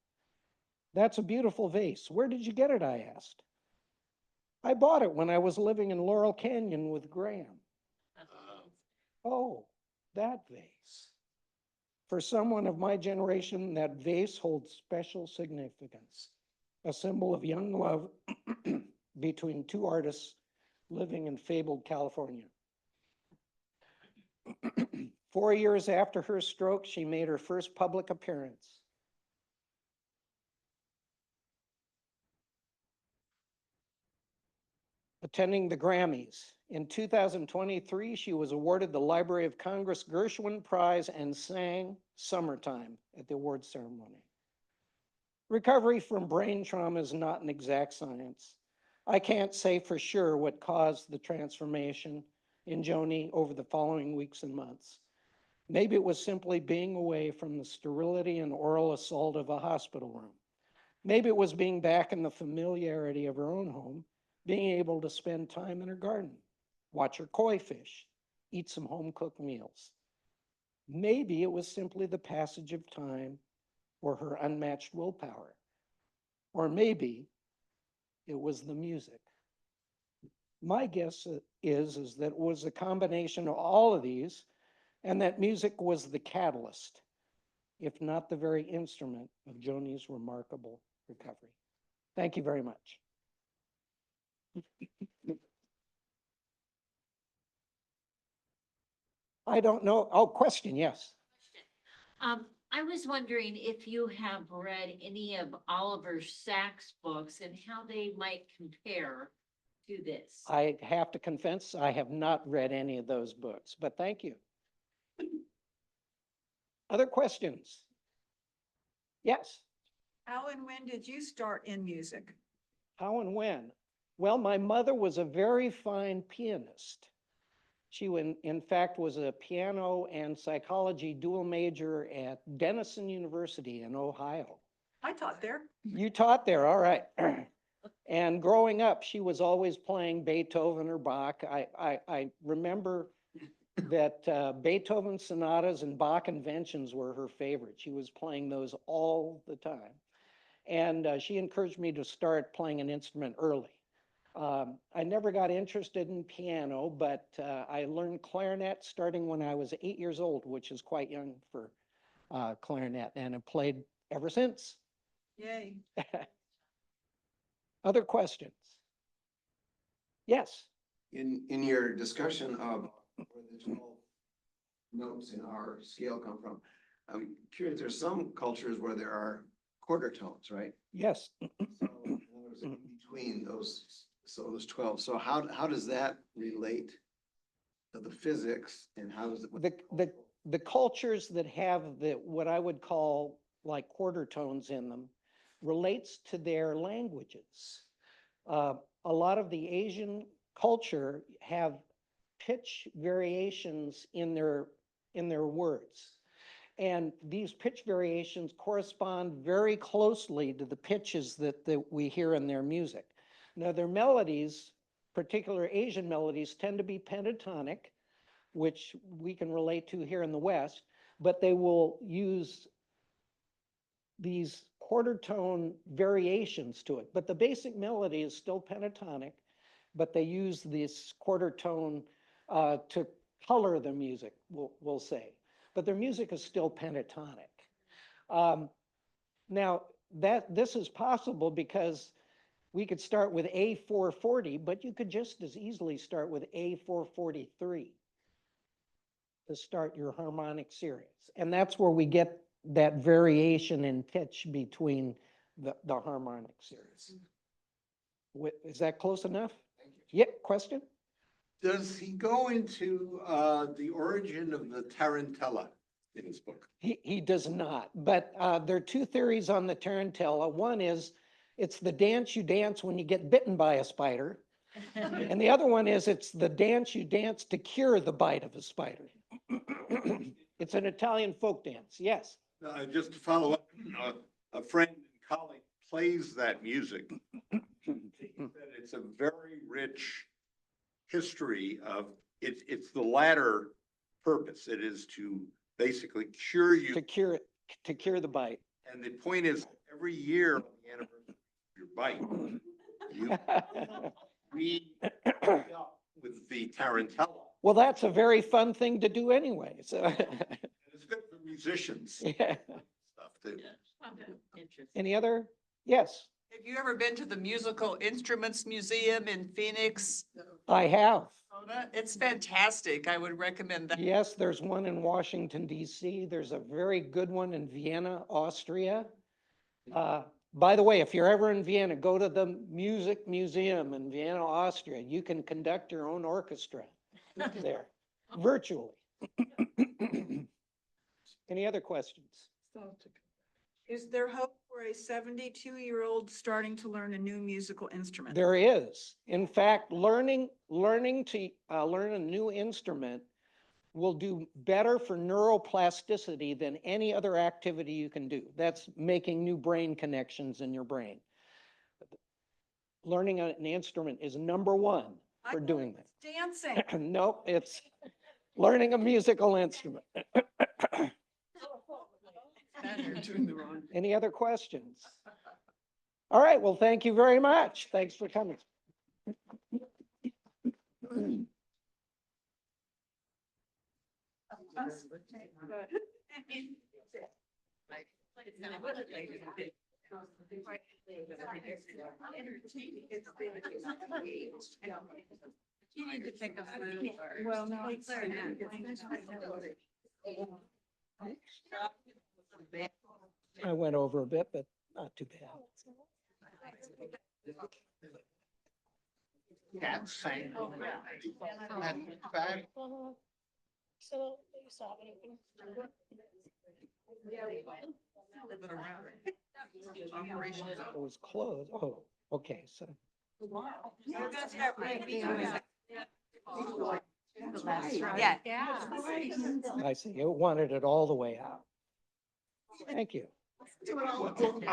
That's a beautiful vase. Where did you get it? I asked. I bought it when I was living in Laurel Canyon with Graham. Oh, that vase. For someone of my generation, that vase holds special significance, a symbol of young love between two artists living in fabled California. 4 years after her stroke, she made her first public appearance. Attending the Grammys. In 2023, she was awarded the Library of Congress Gershwin Prize and sang Summertime at the awards ceremony. Recovery from brain trauma is not an exact science. I can't say for sure what caused the transformation in Joni over the following weeks and months. Maybe it was simply being away from the sterility and oral assault of a hospital room. Maybe it was being back in the familiarity of her own home, being able to spend time in her garden, watch her koi fish, eat some home-cooked meals. Maybe it was simply the passage of time or her unmatched willpower. Or maybe it was the music. My guess is that it was a combination of all of these, and that music was the catalyst, if not the very instrument, of Joni's remarkable recovery. Thank you very much. I don't know. Oh, question, yes. I was wondering if you have read any of Oliver Sacks' books and how they might compare to this. I have to confess, I have not read any of those books, but thank you. Other questions? Yes. How and when did you start in music? How and when? Well, my mother was a very fine pianist. She, in fact, was a piano and psychology dual major at Denison University in Ohio. I taught there. You taught there, all right. And growing up, she was always playing Beethoven or Bach. I remember that Beethoven sonatas and Bach inventions were her favorite. She was playing those all the time. And she encouraged me to start playing an instrument early. I never got interested in piano, but I learned clarinet starting when I was 8 years old, which is quite young for clarinet, and have played ever since. Yay. Other questions? Yes. In your discussion of where the 12 notes in our scale come from, I'm curious, there's some cultures where there are quarter tones, right? Yes. So in other words, in between those, so those 12. So how does that relate to the physics, and how does it? The cultures that have what I would call like quarter tones in them relates to their languages. A lot of the Asian culture have pitch variations in their words. And these pitch variations correspond very closely to the pitches that we hear in their music. Now, their melodies, particular Asian melodies, tend to be pentatonic, which we can relate to here in the West, but they will use these quarter tone variations to it. But the basic melody is still pentatonic, but they use this quarter tone to color the music, we'll say. But their music is still pentatonic. Now, this is possible because we could start with A440, but you could just as easily start with A443 to start your harmonic series. And that's where we get that variation in pitch between the harmonic series. Is that close enough? Thank you. Yeah, question? Does he go into the origin of the tarantella in his book? He does not, but there are two theories on the tarantella. One is it's the dance you dance when you get bitten by a spider. And the other one is it's the dance you dance to cure the bite of a spider. It's an Italian folk dance, yes. Just to follow up, a friend and colleague plays that music. He said it's a very rich history of it's the latter purpose. It is to basically cure you. To cure the bite. And the point is, every year on the anniversary of your bite, we end up with the tarantella. Well, that's a very fun thing to do anyway, so. It's good for musicians. Yeah. Stuff too. Interesting. Any other? Yes, Have you ever been to the Musical Instruments Museum in Phoenix? I have. It's fantastic. I would recommend that. Yes, there's one in Washington, D.C. There's a very good one in Vienna, Austria. By the way, if you're ever in Vienna, go to the Music Museum in Vienna, Austria. You can conduct your own orchestra there, virtually. Any other questions? Is there hope for a 72-year-old starting to learn a new musical instrument? There is. In fact, learning to learn a new instrument will do better for neuroplasticity than any other activity you can do. That's making new brain connections in your brain. Learning an instrument is number one I for thought doing it was Dancing. that. Nope, it's learning a musical instrument. Any other questions? All right, well, thank you very much. Thanks for coming. You need to pick a food or. Well, no. I went over a bit, but not too bad. Cats sang. So you saw anything? It was closed. Oh, okay, so. Yeah. I see. You wanted it all the way out. Thank you.